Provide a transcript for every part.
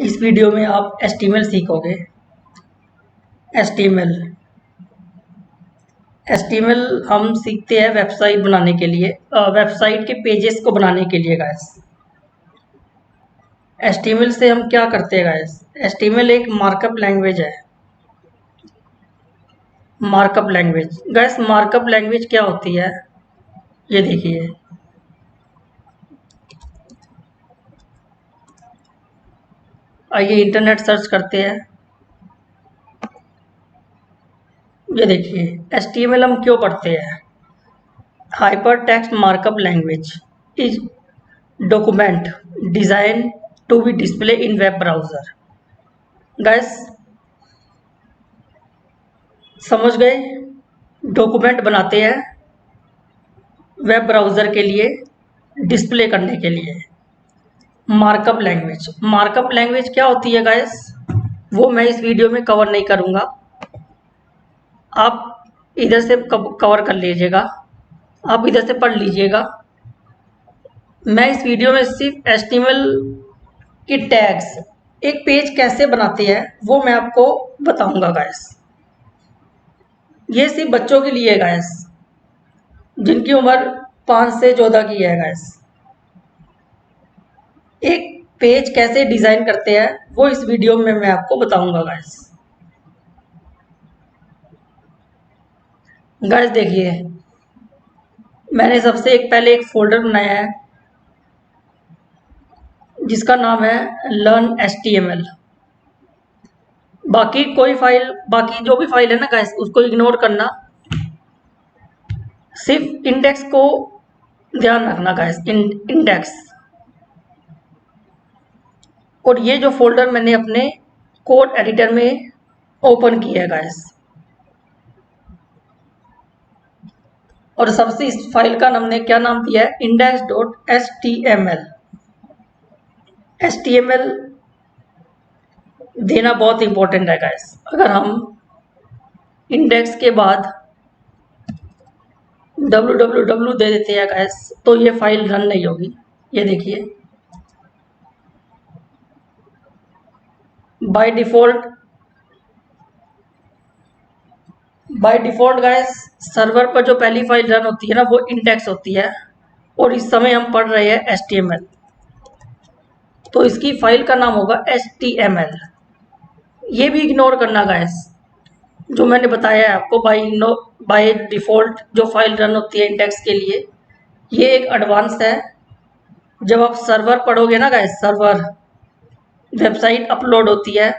इस वीडियो में आप HTML सीखोगे। HTML HTML हम सीखते हैं वेबसाइट बनाने के लिए, वेबसाइट के पेजेस को बनाने के लिए गाइस। HTML से हम क्या करते हैं गाइस? HTML एक मार्कअप लैंग्वेज है। Markup language guys, markup language क्या होती है ये देखिए। आइए इंटरनेट सर्च करते हैं। ये देखिए HTML हम क्यों पढ़ते हैं? Hypertext markup language is document design to be display in web browser. Guys समझ गए? डॉक्यूमेंट बनाते हैं वेब ब्राउजर के लिए, डिस्प्ले करने के लिए। मार्कअप लैंग्वेज क्या होती है गाइस? वो मैं इस वीडियो में कवर नहीं करूंगा, आप इधर से कवर कर लीजिएगा, आप इधर से पढ़ लीजिएगा। मैं इस वीडियो में सिर्फ HTML की टैग्स, एक पेज कैसे बनाते हैं वो मैं आपको बताऊंगा गाइस। ये सिर्फ बच्चों के लिए है गाइस, जिनकी उम्र 5 से 14 की है गाइस। एक पेज कैसे डिजाइन करते हैं वो इस वीडियो में मैं आपको बताऊंगा गाइस। गाइस देखिए, मैंने सबसे पहले एक फोल्डर बनाया है जिसका नाम है लर्न HTML। बाकी जो भी फाइल है ना गाइस, उसको इग्नोर करना, सिर्फ इंडेक्स को ध्यान रखना गाइस, इंडेक्स। और ये जो फोल्डर मैंने अपने कोड एडिटर में ओपन किया है गाइस, और सबसे इस फाइल का हमने क्या नाम दिया है? index.html। HTML देना बहुत इंपॉर्टेंट है गाइस। अगर हम इंडेक्स के बाद www दे देते हैं गाइस, तो ये फाइल रन नहीं होगी। ये देखिए, बाय डिफॉल्ट गाइस, सर्वर पर जो पहली फाइल रन होती है ना, वो इंडेक्स होती है, और इस समय हम पढ़ रहे हैं HTML, तो इसकी फाइल का नाम होगा HTML। ये भी इग्नोर करना गाइस, जो मैंने बताया है आपको, बाय डिफॉल्ट जो फाइल रन होती है इंडेक्स के लिए, ये एक एडवांस है। जब आप सर्वर पढ़ोगे ना गाइस, सर्वर वेबसाइट अपलोड होती है,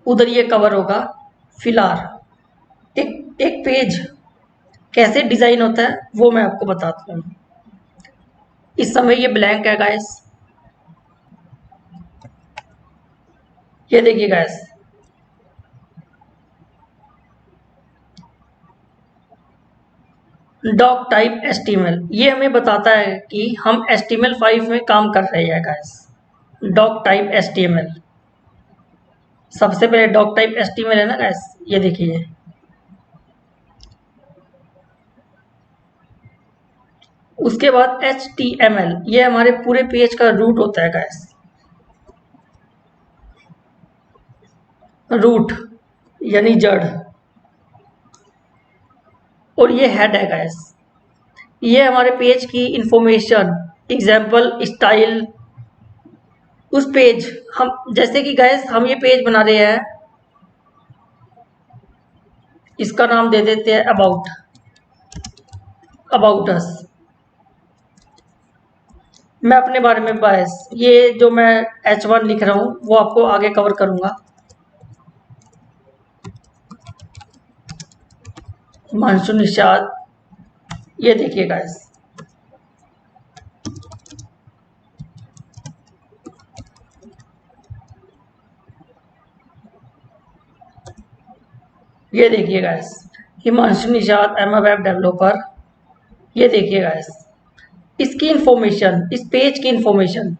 उधर ये कवर होगा। फिलहाल एक पेज कैसे डिजाइन होता है वो मैं आपको बताता हूँ। इस समय ये ब्लैंक है गाइस। ये देखिए गाइस, डॉक टाइप HTML, ये हमें बताता है कि हम HTML5 में काम कर रहे हैं गाइस। डॉक टाइप HTML, सबसे पहले डॉक टाइप HTML है ना गाइस, ये देखिए। उसके बाद HTML, ये हमारे पूरे पेज का रूट होता है गाइस। रूट यानी जड़। और ये हेड है गाइस, ये हमारे पेज की इंफॉर्मेशन, एग्जाम्पल, स्टाइल। उस पेज, हम जैसे कि गाइस हम ये पेज बना रहे हैं, इसका नाम दे देते हैं अबाउट अस। मैं अपने बारे में बस ये जो मैं H1 लिख रहा हूँ वो आपको आगे कवर करूंगा। हिमांशु निषाद, ये देखिए गाइस, ये देखिए guys, Himanshu Nishad, am web developer. ये देखिए गाइस, इसकी इंफॉर्मेशन, इस पेज की इंफॉर्मेशन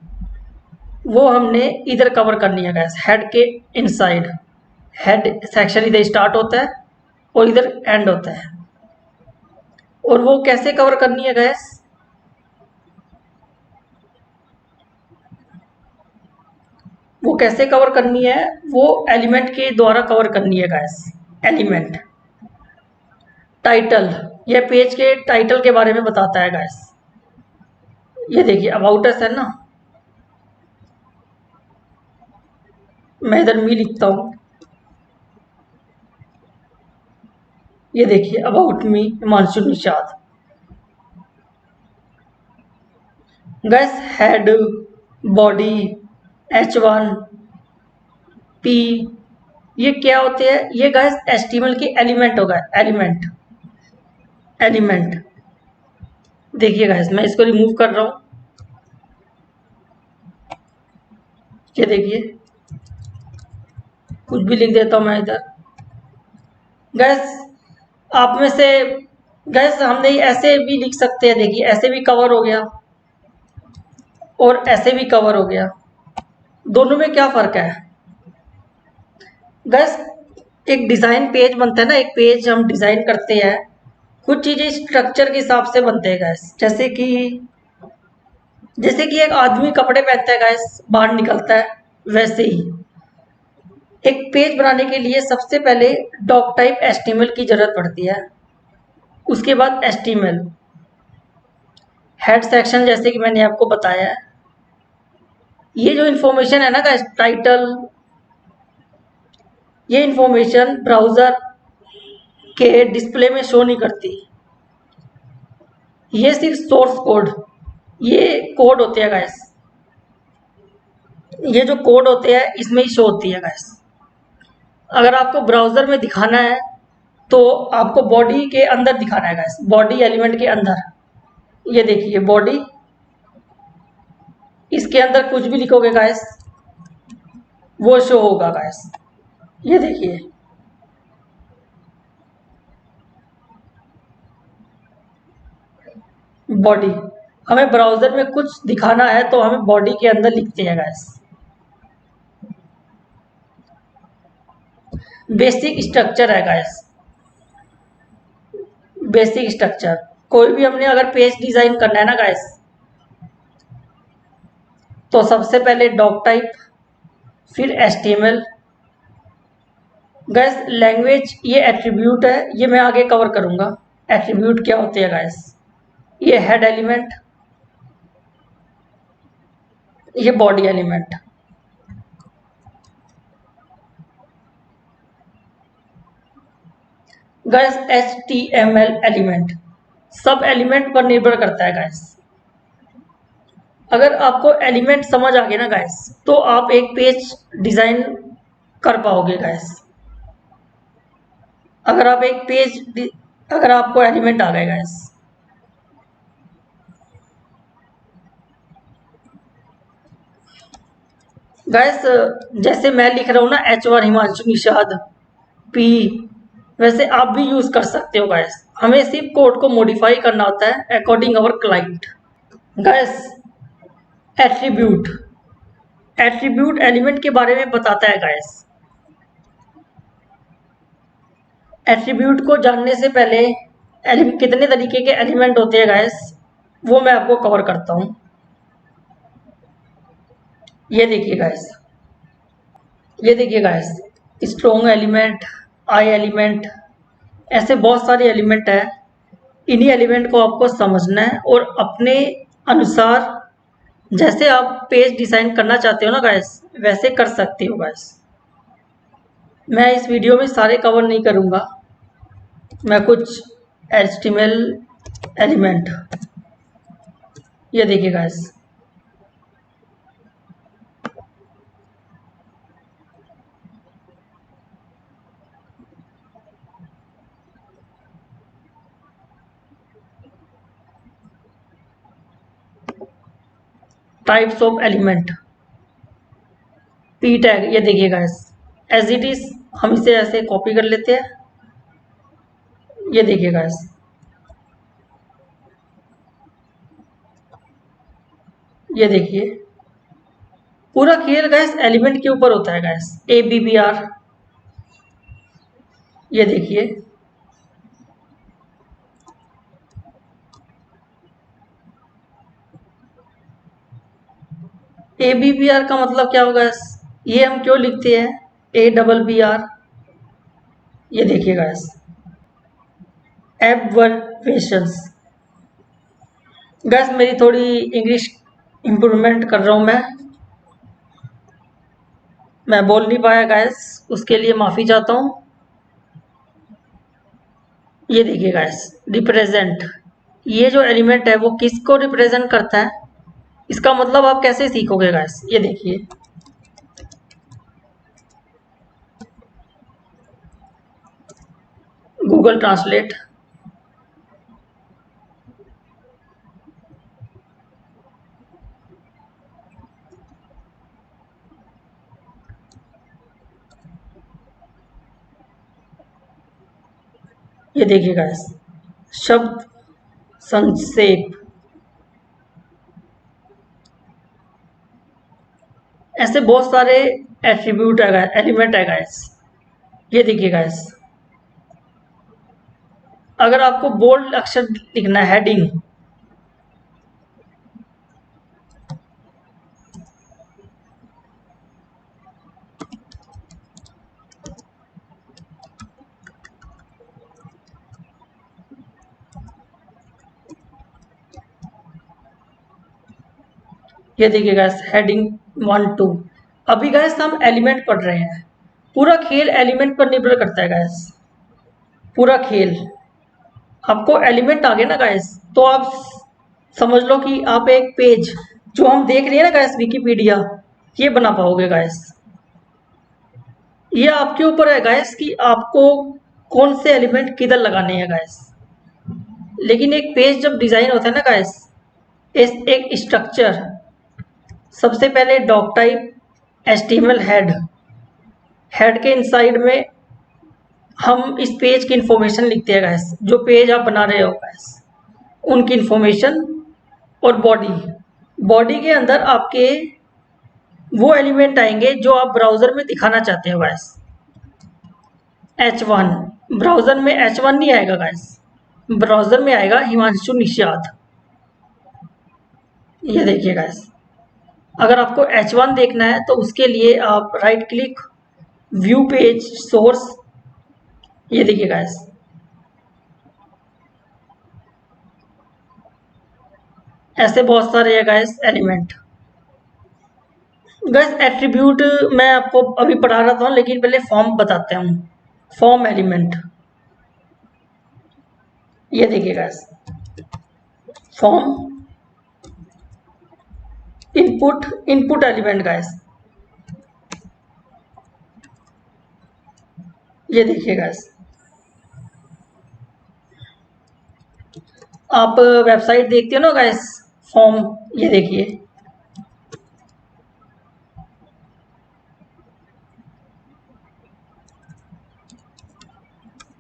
वो हमने इधर कवर करनी है गाइस, हेड के इनसाइड। हेड सेक्शन इधर स्टार्ट होता है और इधर एंड होता है, और वो कैसे कवर करनी है गाइस? वो कैसे कवर करनी है, वो एलिमेंट के द्वारा कवर करनी है गाइस। एलिमेंट टाइटल, यह पेज के टाइटल के बारे में बताता है गाइस। ये देखिए अबाउट अस है ना, मैं इधर मी लिखता हूँ। ये देखिए about me Himanshu Nishad. Gas head, body, H1, P, ये क्या होते हैं? ये गैस HTML के एलिमेंट होगा। एलिमेंट एलिमेंट देखिए गैस, मैं इसको रिमूव कर रहा हूँ। ये देखिए कुछ भी लिख देता हूँ मैं इधर। गैस आप में से गैस हमने ऐसे भी लिख सकते हैं, देखिए ऐसे भी कवर हो गया और ऐसे भी कवर हो गया। दोनों में क्या फर्क है गैस? एक डिजाइन पेज बनता है ना, एक पेज हम डिजाइन करते हैं, कुछ चीजें स्ट्रक्चर के हिसाब से बनते हैं गैस। जैसे कि एक आदमी कपड़े पहनता है गैस, बाहर निकलता है, वैसे ही एक पेज बनाने के लिए सबसे पहले डॉक टाइप HTML की जरूरत पड़ती है। उसके बाद HTML हेड सेक्शन, जैसे कि मैंने आपको बताया है। ये जो इंफॉर्मेशन है ना गाइस, टाइटल, ये इंफॉर्मेशन ब्राउजर के डिस्प्ले में शो नहीं करती। ये सिर्फ सोर्स कोड, ये कोड होते हैं गाइस, ये जो कोड होते हैं इसमें ही शो होती है गाइस। अगर आपको ब्राउजर में दिखाना है तो आपको बॉडी के अंदर दिखाना है गाइस, बॉडी एलिमेंट के अंदर। ये देखिए बॉडी, इसके अंदर कुछ भी लिखोगे गाइस वो शो होगा गाइस। ये देखिए बॉडी, हमें ब्राउजर में कुछ दिखाना है तो हमें बॉडी के अंदर लिखते हैं गाइस। बेसिक स्ट्रक्चर है गाइस, बेसिक स्ट्रक्चर। कोई भी हमने अगर पेज डिजाइन करना है ना गाइस, तो सबसे पहले डॉक टाइप, फिर HTML। गाइस लैंग्वेज ये एट्रीब्यूट है, ये मैं आगे कवर करूंगा। एट्रीब्यूट क्या होते हैं गाइस? ये हेड एलिमेंट, ये body element. Guys HTML element सब एलिमेंट पर निर्भर करता है गाइस। अगर आपको एलिमेंट समझ आ गए ना गाइस, तो आप एक पेज डिजाइन कर पाओगे गाइस। अगर आप एक पेज, अगर आपको एलिमेंट आ गए गाइस। गाइस जैसे मैं लिख रहा हूँ ना H1 हिमांशु निषाद P, वैसे आप भी यूज कर सकते हो गाइस। हमें सिर्फ कोड को मॉडिफाई करना होता है according our client. Guys attribute, attribute element के बारे में बताता है गाइस। एट्रीब्यूट को जानने से पहले कितने तरीके के एलिमेंट होते हैं गाइस, वो मैं आपको कवर करता हूँ। ये देखिए गाइस, ये देखिए गाइस, स्ट्रॉन्ग एलिमेंट, आई एलिमेंट, ऐसे बहुत सारे एलिमेंट है। इन्हीं एलिमेंट को आपको समझना है और अपने अनुसार जैसे आप पेज डिजाइन करना चाहते हो ना गाइस, वैसे कर सकते हो गाइस। मैं इस वीडियो में सारे कवर नहीं करूंगा, मैं कुछ HTML एलिमेंट, ये देखिए guys, types of element, P tag, ये देखिए गाइस, एज इट इज हम इसे ऐसे कॉपी कर लेते हैं। ये देखिए गाइस, ये देखिए पूरा खेल गैस एलिमेंट के ऊपर होता है गैस। ABBR, ये देखिए ABBR का मतलब क्या होगा गैस? ये हम क्यों लिखते हैं ABBR? ये देखिए गाइस, एब्वर्वेशंस। गाइस मेरी थोड़ी इंग्लिश इम्प्रूवमेंट कर रहा हूँ मैं बोल नहीं पाया गाइस, उसके लिए माफ़ी चाहता हूँ। ये देखिए गाइस, रिप्रेजेंट, ये जो एलिमेंट है वो किसको रिप्रेजेंट करता है, इसका मतलब आप कैसे सीखोगे गाइस? ये देखिए, गूगल ट्रांसलेट। ये देखिए गाइस, शब्द संक्षेप, ऐसे बहुत सारे एट्रीब्यूट है, एलिमेंट है गाइस। ये देखिए गाइस, अगर आपको बोल्ड अक्षर लिखना है, हेडिंग, ये देखिए गाइस, हेडिंग 1 2। अभी गाइस हम एलिमेंट पढ़ रहे हैं, पूरा खेल एलिमेंट पर निर्भर करता है गाइस, पूरा खेल। आपको एलिमेंट आ गए ना गाइस, तो आप समझ लो कि आप एक पेज जो हम देख रहे हैं ना गाइस, विकिपीडिया, ये बना पाओगे गाइस। ये आपके ऊपर है गाइस कि आपको कौन से एलिमेंट किधर लगाने हैं गाइस। लेकिन एक पेज जब डिजाइन होता है ना गाइस, एक स्ट्रक्चर, सबसे पहले doctype, HTML head, head के इनसाइड में हम इस पेज की इंफॉर्मेशन लिखते हैं गाइस, जो पेज आप बना रहे हो गाइस उनकी इंफॉर्मेशन। और बॉडी, बॉडी के अंदर आपके वो एलिमेंट आएंगे जो आप ब्राउजर में दिखाना चाहते हो गाइस। H1, ब्राउजर में H1 नहीं आएगा गाइस, ब्राउजर में आएगा हिमांशु निषाद। ये देखिए गाइस, अगर आपको H1 देखना है तो उसके लिए आप right click, view page source, ये देखिए गाइस, ऐसे बहुत सारे है गाइस एलिमेंट। गाइस एट्रीब्यूट मैं आपको अभी पढ़ा रहा था, लेकिन पहले फॉर्म बताते हूँ। फॉर्म एलिमेंट, ये देखिए guys, form input, input element guys, ये देखिए गाइस, आप वेबसाइट देखते हो ना गाइस, फॉर्म, ये देखिए,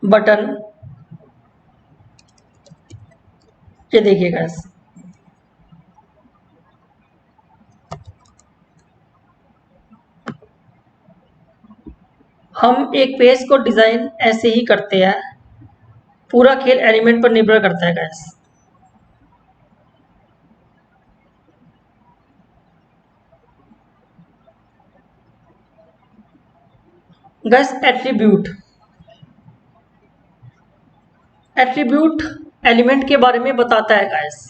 बटन, ये देखिए गाइस, हम एक पेज को डिजाइन ऐसे ही करते हैं, पूरा खेल एलिमेंट पर निर्भर करता है guys. Guys attribute, attribute element के बारे में बताता है गाइस।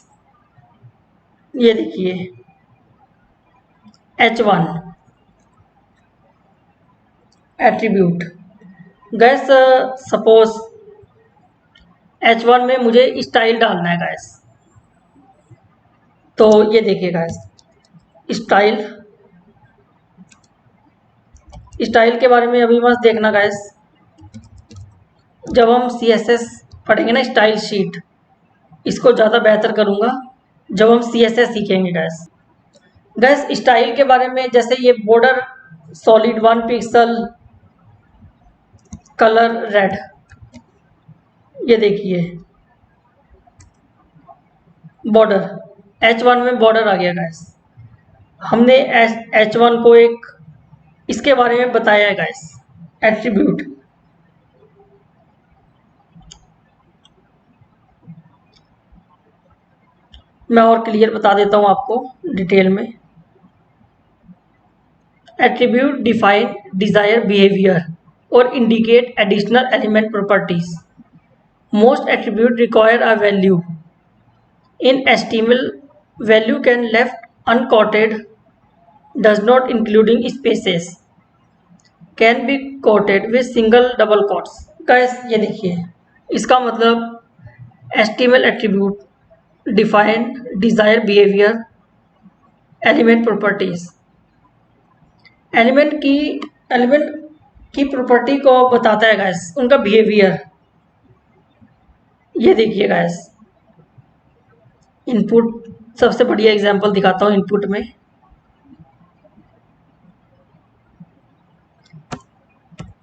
ये देखिए, H1 attribute, gas suppose H1 में मुझे स्टाइल डालना है गैस, तो ये देखिए गैस, स्टाइल, स्टाइल के बारे में अभी मत देखना गैस, जब हम CSS पढ़ेंगे ना, स्टाइल शीट, इसको ज़्यादा बेहतर करूँगा जब हम CSS सीखेंगे गैस। गैस स्टाइल के बारे में, जैसे ये border solid 1 pixel, colour red, ये देखिए बॉर्डर, H1 में बॉर्डर आ गया गाइस। हमने H1 को एक इसके बारे में बताया है गाइस, एट्रीब्यूट। मैं और क्लियर बता देता हूँ आपको डिटेल में। एट्रीब्यूट डिफाइन डिजायर बिहेवियर और indicate additional element properties. Most attributes require a value. In HTML, value can left unquoted, does not including spaces, can be quoted with single double quotes. Guys ये देखिए, इसका मतलब HTML attribute define desired behavior element properties. Element की property को बताता है guys, उनका behaviour. ये देखिए गाइस, इनपुट सबसे बढ़िया एग्जांपल दिखाता हूँ. इनपुट में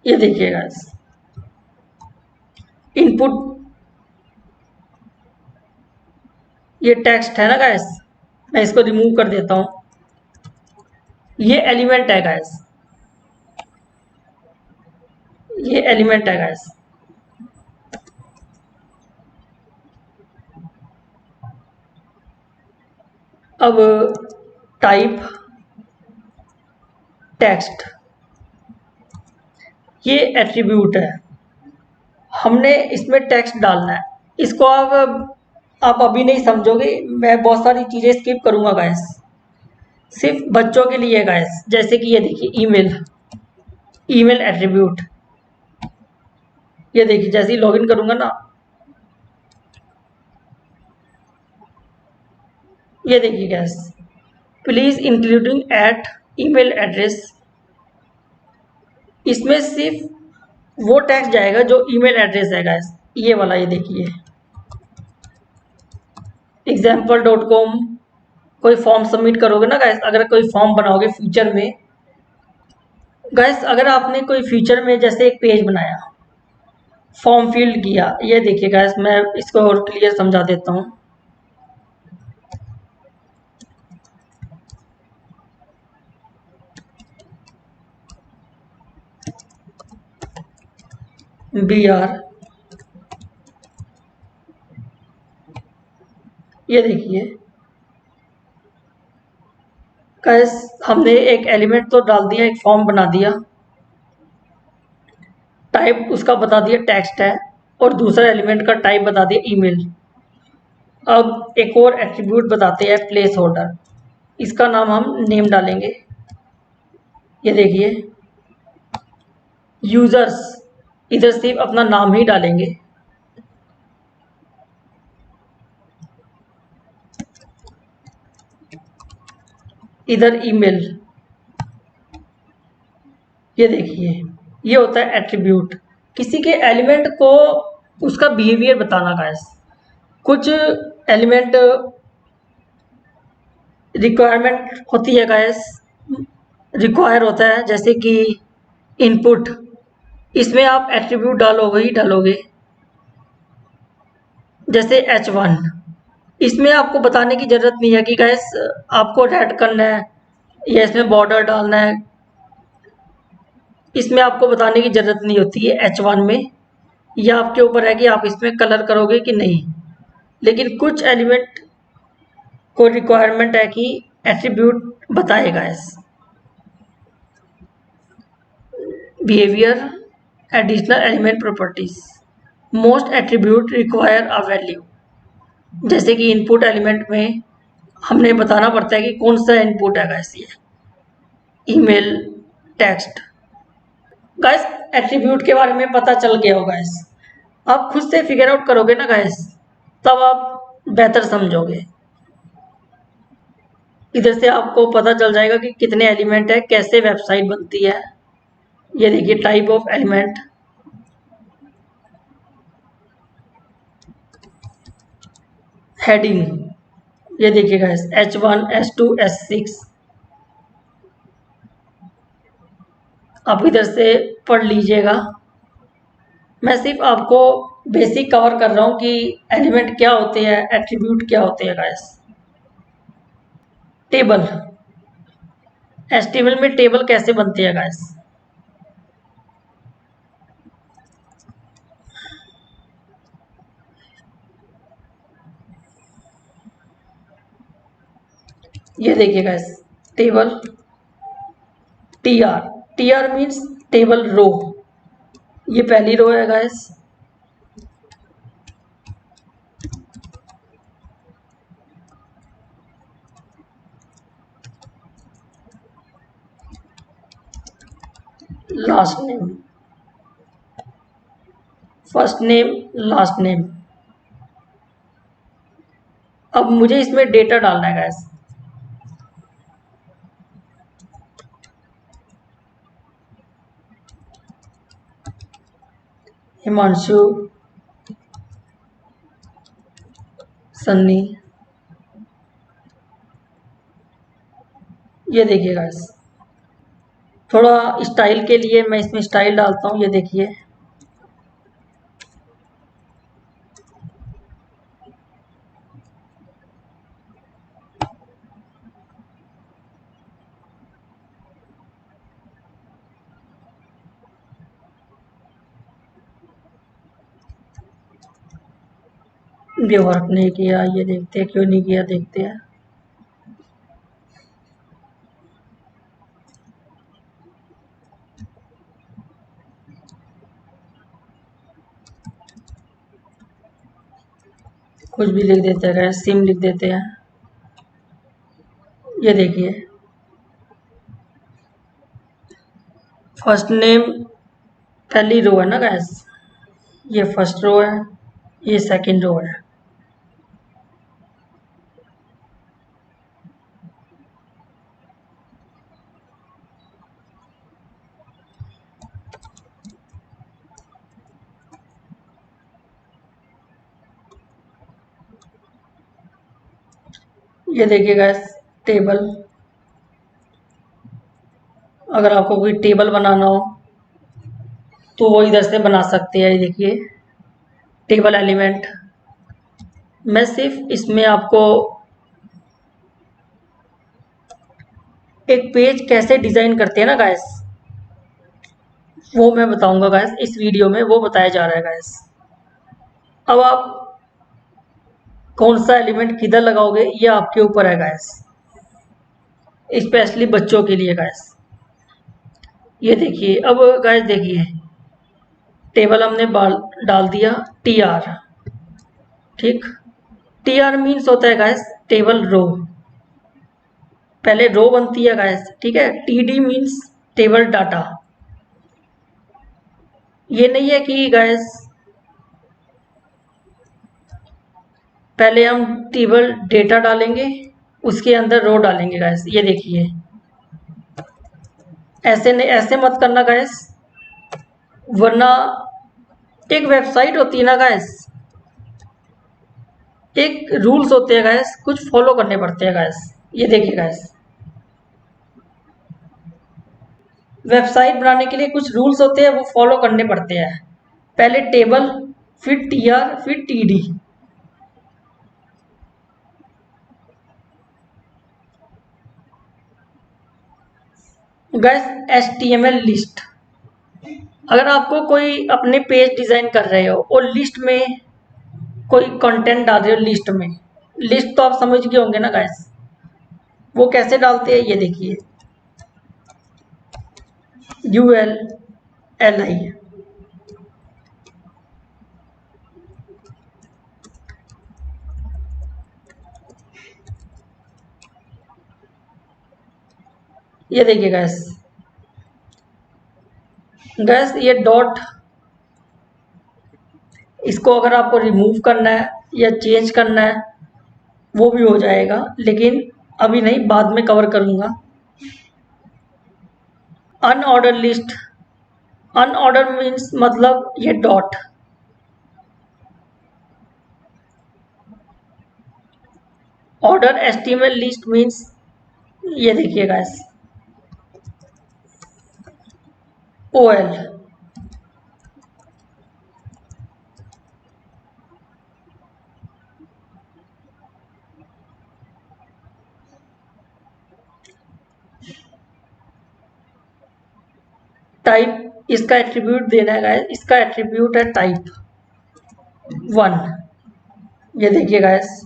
ये देखिए गाइस, इनपुट ये टेक्स्ट है ना गाइस, मैं इसको रिमूव कर देता हूँ. ये एलिमेंट है गाइस, ये एलिमेंट है गाइस. अब टाइप टेक्स्ट, ये एट्रीब्यूट है, हमने इसमें टेक्स्ट डालना है. इसको आप अभी नहीं समझोगे, मैं बहुत सारी चीज़ें स्किप करूँगा गाइस, सिर्फ बच्चों के लिए गाइस. जैसे कि ये देखिए ईमेल एट्रीब्यूट, ये देखिए जैसे ही लॉगिन करूँगा ना, ये देखिए guys, please including at email address. इसमें सिर्फ वो टेक्स्ट जाएगा जो ईमेल एड्रेस है गाइस, ये वाला. ये देखिए example.com, कोई फॉर्म सबमिट करोगे ना गाइस, अगर कोई फॉर्म बनाओगे फ्यूचर में गाइस, अगर आपने कोई फ्यूचर में जैसे एक पेज बनाया, फॉर्म फिल किया, ये देखिए गाइस, मैं इसको और क्लियर समझा देता हूँ. BR, ये देखिए गाइस, हमने एक एलिमेंट तो डाल दिया, एक फॉर्म बना दिया, टाइप उसका बता दिया टेक्स्ट है, और दूसरा एलिमेंट का टाइप बता दिया ईमेल. अब एक और एट्रीब्यूट बताते हैं प्लेस होल्डर, इसका नाम हम नेम डालेंगे. ये देखिए यूजर्स, इधर सिर्फ अपना नाम ही डालेंगे. इधर ईमेल, ये देखिए, ये होता है एट्रीब्यूट, किसी के एलिमेंट को उसका बिहेवियर बताना गाइस. कुछ एलिमेंट रिक्वायरमेंट होती है गाइस, रिक्वायर होता है, जैसे कि इनपुट, इसमें आप एट्रीब्यूट डालोगे ही डालोगे. जैसे H1, इसमें आपको बताने की ज़रूरत नहीं है कि गाइस आपको रेड करना है या इसमें बॉर्डर डालना है, इसमें आपको बताने की ज़रूरत नहीं होती है H1 में. यह आपके ऊपर है कि आप इसमें कलर करोगे कि नहीं. लेकिन कुछ एलिमेंट को रिक्वायरमेंट है कि एट्रीब्यूट बताएगा. इस behaviour additional element properties, most attribute require a value. जैसे कि इनपुट एलिमेंट में हमने बताना पड़ता है कि कौन सा इनपुट है गाइस, ये ईमेल, टेक्स्ट. गाइस एट्रीब्यूट के बारे में पता चल गया होगा गाइस, आप खुद से फिगर आउट करोगे ना गाइस, तब आप बेहतर समझोगे. इधर से आपको पता चल जाएगा कि कितने एलिमेंट है, कैसे वेबसाइट बनती है. ये देखिए टाइप ऑफ एलिमेंट, हेडिंग, ये देखिए गाइस H1, H2, H6. आप इधर से पढ़ लीजिएगा, मैं सिर्फ आपको बेसिक कवर कर रहा हूँ कि एलिमेंट क्या होते हैं, एट्रीब्यूट क्या होते हैं गाइस. टेबल, HTML में टेबल कैसे बनते हैं गाइस. ये देखिए guys table, T R, T R means table row, ये पहली रो है guys. Last name, first name, last name. अब मुझे इसमें डेटा डालना है गाइस। हिमांशु, सन्नी, ये देखिए गाइस, थोड़ा स्टाइल के लिए मैं इसमें स्टाइल डालता हूँ, ये देखिए। ये वर्क नहीं किया, ये देखते हैं क्यों नहीं किया, देखते हैं। कुछ भी लिख देते हैं, सिम लिख देते हैं। ये देखिए, फर्स्ट नेम पहली रो है ना गैस, ये फर्स्ट रो है, ये सेकंड रो है। ये देखिए गैस, टेबल, अगर आपको कोई टेबल बनाना हो तो वो इधर से बना सकते हैं। ये देखिए, टेबल एलिमेंट। मैं सिर्फ इसमें आपको एक पेज कैसे डिजाइन करते हैं ना गाइस, वो मैं बताऊंगा गाइस, इस वीडियो में वो बताया जा रहा है गाइस। अब आप कौन सा एलिमेंट किधर लगाओगे ये आपके ऊपर है गाइस, स्पेशली बच्चों के लिए गाइस। ये देखिए, अब गाइस देखिए, टेबल हमने डाल दिया टी आर, ठीक। टी आर मीन्स होता है गाइस टेबल रो, पहले रो बनती है गाइस, ठीक है। T D means table data. ये नहीं है कि गाइस पहले हम टेबल डेटा डालेंगे उसके अंदर रो डालेंगे गाइस। ये देखिए, ऐसे नहीं, ऐसे मत करना गाइस, वरना एक वेबसाइट होती है ना गाइस, एक रूल्स होते हैं गाइस, कुछ फॉलो करने पड़ते हैं गाइस। ये देखिए गाइस, वेबसाइट बनाने के लिए कुछ रूल्स होते हैं, वो फॉलो करने पड़ते हैं। पहले टेबल, फिर टी आर, फिर T D. Guys H T M L list, अगर आपको कोई अपने पेज डिजाइन कर रहे हो और लिस्ट में कोई कंटेंट डाल रहे हो, लिस्ट में, लिस्ट तो आप समझ गए होंगे ना गाइस, वो कैसे डालते हैं। ये देखिए, यू एल एल आई, ये देखिए गैस, गैस ये डॉट, इसको अगर आपको रिमूव करना है या चेंज करना है वो भी हो जाएगा, लेकिन अभी नहीं, बाद में कवर करूंगा। अनऑर्डर लिस्ट, अनऑर्डर मीन्स मतलब ये dot. Order HTML list means, ये देखिए गैस, ओ एल, टाइप, इसका एट्रीब्यूट देना है गाइस, इसका एट्रीब्यूट है टाइप 1। ये देखिए गाइस,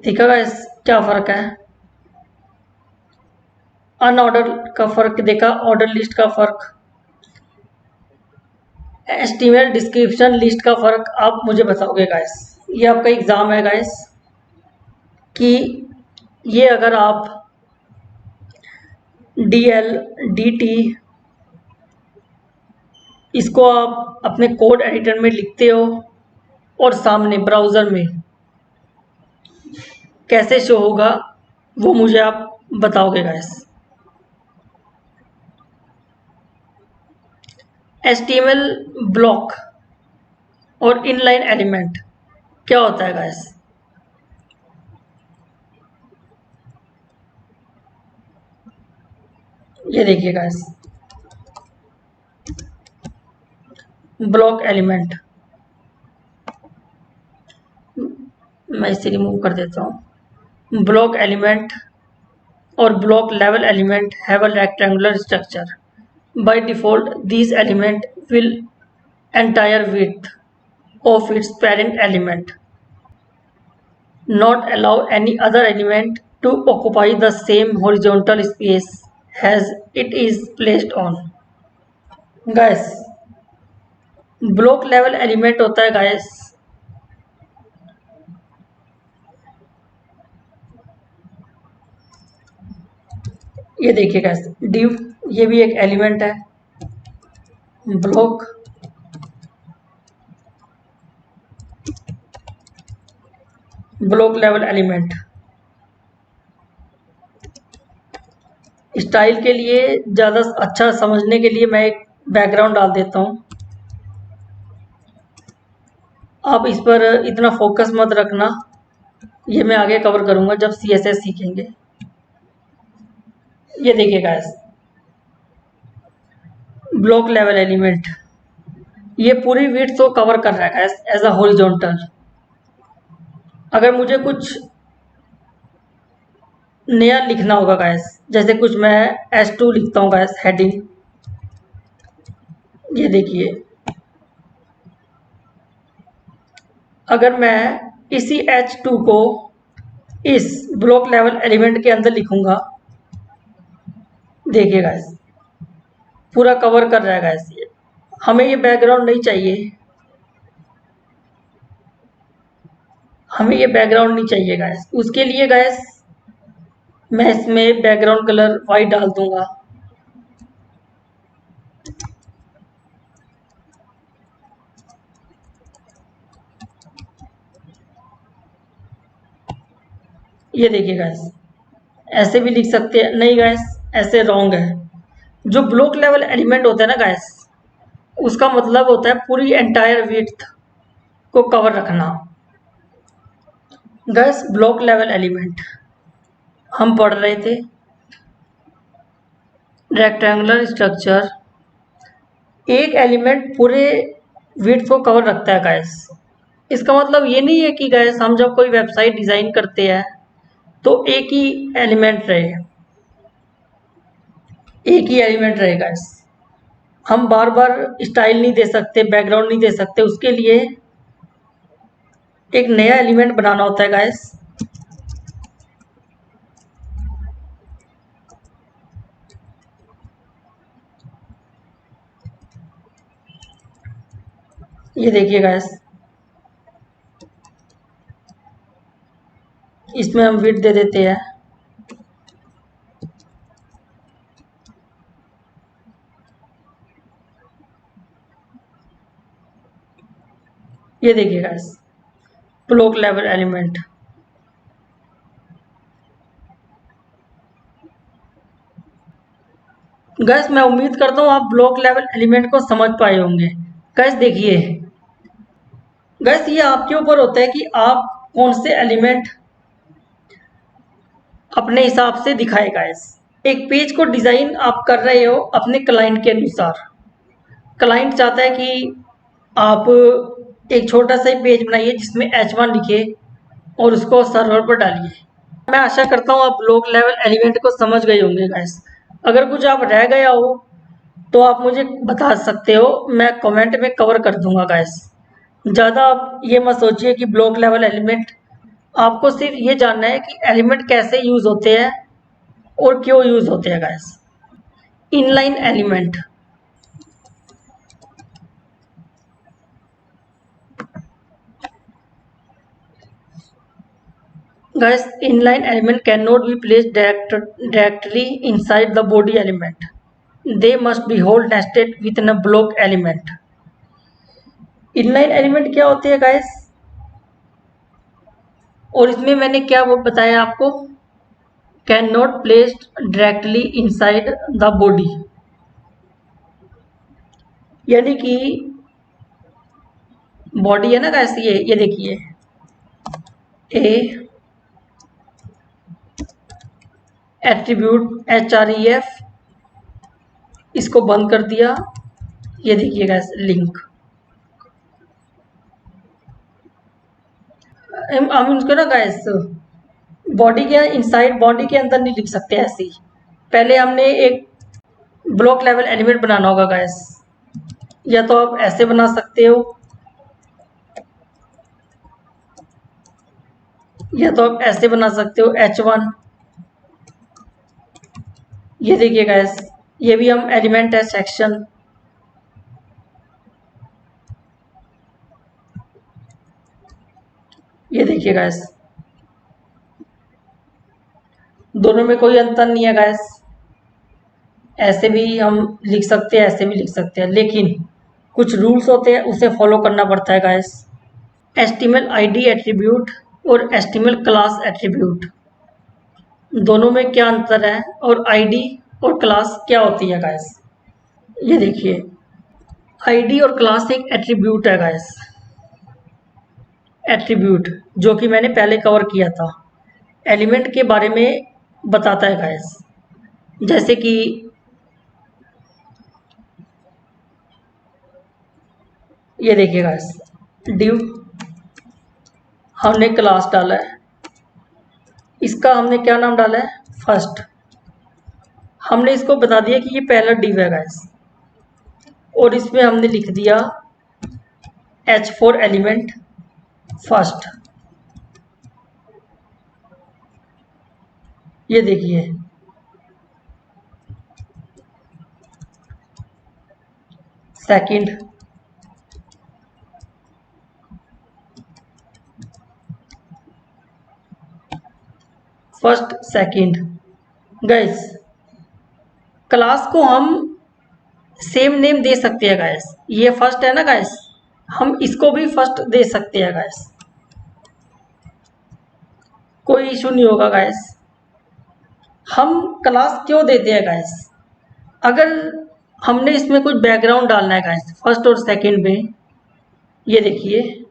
देखा गाइस क्या फ़र्क है, अनऑर्डर का फ़र्क देखा, ऑर्डर लिस्ट का फ़र्क, एस्टीमेट डिस्क्रिप्शन लिस्ट का फ़र्क आप मुझे बताओगे गाइस। ये आपका एग्ज़ाम है गाइस कि ये अगर आप DL DT इसको आप अपने कोड एडिटर में लिखते हो और सामने ब्राउज़र में कैसे शो होगा वो मुझे आप बताओगे गाइस। HTML ब्लॉक और इनलाइन एलिमेंट क्या होता है गाइस? ये देखिए गाइस, ब्लॉक एलिमेंट, मैं इसे रिमूव कर देता हूँ। ब्लॉक एलिमेंट और block level element have a rectangular structure. By default, these element will entire width of its parent element, not allow any other element to occupy the same horizontal space as it is placed on. Guys, block level element होता है guys ये देखिए guys, div ये भी एक element है, block level element. Style के लिए ज़्यादा अच्छा समझने के लिए मैं एक बैकग्राउंड डाल देता हूँ, आप इस पर इतना फोकस मत रखना, ये मैं आगे कवर करूँगा जब CSS सीखेंगे। ये देखिए गाइस, ब्लॉक लेवल एलिमेंट ये पूरी विड्थ को कवर कर रहा है गाइस एज अ हॉरिजॉन्टल। अगर मुझे कुछ नया लिखना होगा गाइस, जैसे कुछ मैं S2 लिखता हूँ गाइस हेडिंग, ये देखिए अगर मैं इसी H2 को इस ब्लॉक लेवल एलिमेंट के अंदर लिखूंगा, देखिए गाइस पूरा कवर कर रहा है गाइस। ये हमें ये बैकग्राउंड नहीं चाहिए, हमें ये बैकग्राउंड नहीं चाहिए गाइस। उसके लिए गाइस मैं इसमें बैकग्राउंड कलर वाइट डाल दूंगा। ये देखिए गाइस, ऐसे भी लिख सकते हैं, नहीं गाइस ऐसे रॉन्ग है। जो ब्लॉक लेवल एलिमेंट होता है ना गाइस, उसका मतलब होता है पूरी एंटायर विड्थ को कवर रखना। गाइस ब्लॉक लेवल एलिमेंट हम पढ़ रहे थे, रेक्टेंगुलर स्ट्रक्चर, एक एलिमेंट पूरे विड्थ को कवर रखता है गाइस। इसका मतलब ये नहीं है कि गाइस हम जब कोई वेबसाइट डिज़ाइन करते हैं तो एक ही एलिमेंट रहे, एक ही एलिमेंट रहे गाइस। हम बार बार स्टाइल नहीं दे सकते, बैकग्राउंड नहीं दे सकते, उसके लिए एक नया एलिमेंट बनाना होता है गाइस। ये देखिए गाइस, इसमें हम विड्थ दे देते हैं, ये देखिए guys block level element. Guys मैं उम्मीद करता हूँ आप ब्लॉक लेवल एलिमेंट को समझ पाए होंगे। गाइस देखिए गाइस, ये आपके ऊपर होता है कि आप कौन से एलिमेंट अपने हिसाब से दिखाए गाइस। एक पेज को डिज़ाइन आप कर रहे हो अपने क्लाइंट के अनुसार। क्लाइंट चाहता है कि आप एक छोटा सा ही पेज बनाइए जिसमें H1 लिखे और उसको सर्वर पर डालिए। मैं आशा करता हूँ आप ब्लॉक लेवल एलिमेंट को समझ गए होंगे गाइस। अगर कुछ आप रह गया हो तो आप मुझे बता सकते हो, मैं कमेंट में कवर कर दूंगा गाइस। ज़्यादा आप ये मत सोचिए कि ब्लॉक लेवल एलिमेंट आपको सिर्फ ये जानना है कि एलिमेंट कैसे यूज होते हैं और क्यों यूज होते हैं guys. Inline element, guys, inline element cannot be placed directly inside the body element. They must be whole nested within a block element. Inline element क्या होते हैं guys? और इसमें मैंने क्या वो बताया आपको, can not placed directly inside the body, यानी कि बॉडी है ना गाइस, ये देखिए ए एट्रीब्यूट HREF, इसको बंद कर दिया, ये देखिए गाइस लिंक, हम इसको ना गाइस बॉडी के इनसाइड बॉडी के अंदर नहीं लिख सकते ऐसे ही, पहले हमने एक ब्लॉक लेवल एलिमेंट बनाना होगा गाइस। या तो आप ऐसे बना सकते हो, या तो आप ऐसे बना सकते हो H1। ये देखिए गाइस, ये भी हम एलिमेंट है सेक्शन, ये देखिए गाइस, दोनों में कोई अंतर नहीं है गाइस, ऐसे भी हम लिख सकते हैं, ऐसे भी लिख सकते हैं, लेकिन कुछ रूल्स होते हैं उसे फॉलो करना पड़ता है गाइस। HTML ID एट्रीब्यूट और HTML क्लास एट्रीब्यूट, दोनों में क्या अंतर है और ID और क्लास क्या होती है गाइस। ये देखिए, ID और क्लास एक एट्रीब्यूट है गाइस, एट्रीब्यूट जो कि मैंने पहले कवर किया था, एलिमेंट के बारे में बताता है गाइस। जैसे कि ये देखिए गाइस, div हमने क्लास डाला है, इसका हमने क्या नाम डाला है, फर्स्ट, हमने इसको बता दिया कि ये पहला div है गाइस, और इसमें हमने लिख दिया H4 एलिमेंट फर्स्ट। ये देखिए, second, first second. Guys class को हम सेम नेम दे सकते हैं गाइस, ये फर्स्ट है ना गाइस, हम इसको भी फर्स्ट दे सकते हैं गाइस, कोई इशू नहीं होगा गाइस। हम क्लास क्यों देते हैं गाइस, अगर हमने इसमें कुछ बैकग्राउंड डालना है गाइस फर्स्ट और सेकंड में, ये देखिए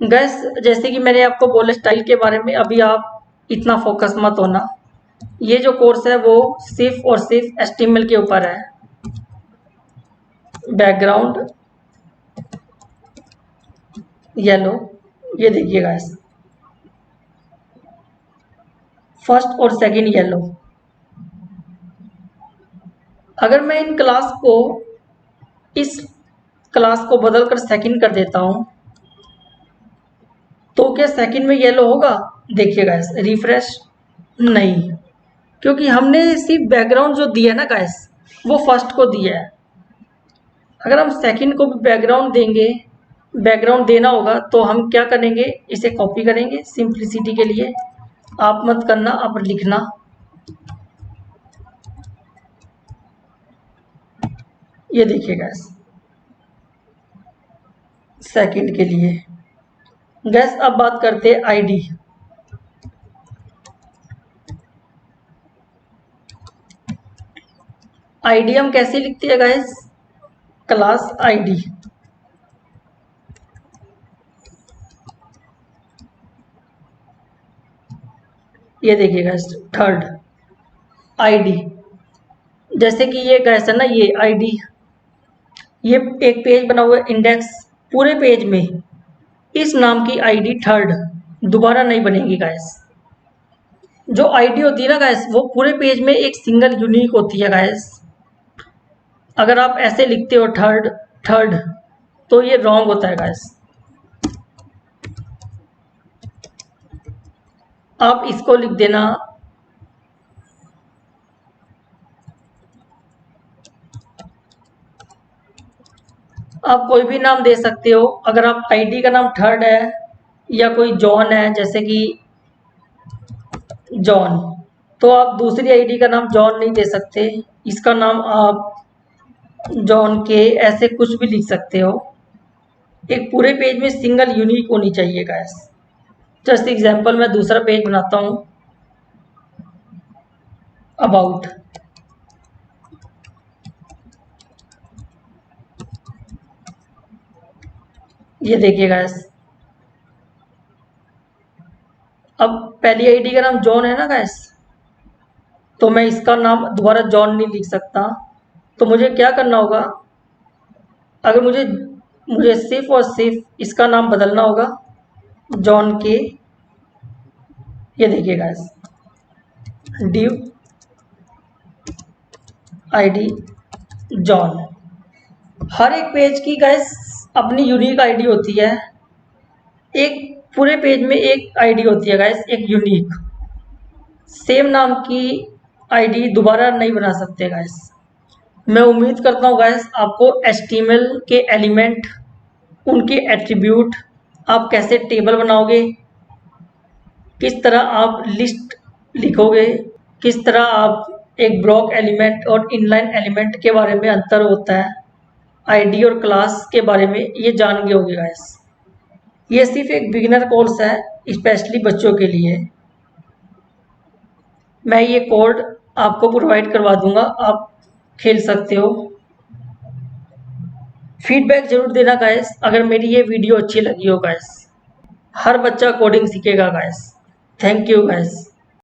गाइस, जैसे कि मैंने आपको बोला स्टाइल के बारे में, अभी आप इतना फोकस मत होना, ये जो कोर्स है वो सिर्फ और सिर्फ HTML के ऊपर है। बैकग्राउंड येलो, ये देखिए गाइस, फर्स्ट और सेकंड येलो। अगर मैं इन क्लास को, इस क्लास को बदलकर सेकंड कर देता हूं, तो क्या सेकंड में येलो होगा? देखिए गाइस, रिफ्रेश, नहीं, क्योंकि हमने सिर्फ बैकग्राउंड जो दिया है ना गाइस, वो फर्स्ट को दिया है। अगर हम सेकंड को भी बैकग्राउंड देंगे, बैकग्राउंड देना होगा, तो हम क्या करेंगे, इसे कॉपी करेंगे सिंपलिसिटी के लिए, आप मत करना, आप लिखना, ये देखिए गाइस, सेकंड के लिए। गैस अब बात करते हैं आईडी। आईडी हम कैसे लिखते हैं गाइस, क्लास आईडी, ये देखिए गाइस, थर्ड आईडी, जैसे कि ये गाइस है ना, ये आईडी, ये एक पेज बना हुआ है इंडेक्स, पूरे पेज में इस नाम की आईडी थर्ड दोबारा नहीं बनेगी गाइस। जो आईडी होती है ना गाइस, वो पूरे पेज में एक सिंगल यूनिक होती है गाइस। अगर आप ऐसे लिखते हो थर्ड थर्ड, तो ये रॉन्ग होता है गाइस। आप इसको लिख देना आप कोई भी नाम दे सकते हो। अगर आप आईडी का नाम थर्ड है या कोई जॉन है, जैसे कि जॉन, तो आप दूसरी आईडी का नाम जॉन नहीं दे सकते। इसका नाम आप जॉन के ऐसे कुछ भी लिख सकते हो। एक पूरे पेज में सिंगल यूनिक होनी चाहिए गाइस। जस्ट एग्जांपल मैं दूसरा पेज बनाता हूँ, अबाउट। ये देखिए गाइस, अब पहली आईडी का नाम जॉन है ना गाइस, तो मैं इसका नाम दोबारा जॉन नहीं लिख सकता। तो मुझे क्या करना होगा, अगर मुझे मुझे सिर्फ और सिर्फ इसका नाम बदलना होगा जॉन के। ये देखिए गाइस, डिव आईडी जॉन। हर एक पेज की गाइस अपनी यूनिक आईडी होती है। एक पूरे पेज में एक आईडी होती है गाइस, एक यूनिक। सेम नाम की आईडी दोबारा नहीं बना सकते गाइस। मैं उम्मीद करता हूँ गाइस आपको HTML के एलिमेंट, उनके एट्रीब्यूट, आप कैसे टेबल बनाओगे, किस तरह आप लिस्ट लिखोगे, किस तरह आप एक ब्लॉक एलिमेंट और इनलाइन एलिमेंट के बारे में अंतर होता है, आईडी और क्लास के बारे में ये जान गए होगे गाइस। ये सिर्फ एक बिगिनर कोर्स है, स्पेशली बच्चों के लिए। मैं ये कोड आपको प्रोवाइड करवा दूंगा, आप खेल सकते हो। फीडबैक जरूर देना गाइस अगर मेरी ये वीडियो अच्छी लगी हो गाइस। हर बच्चा कोडिंग सीखेगा गाइस। Thank you guys.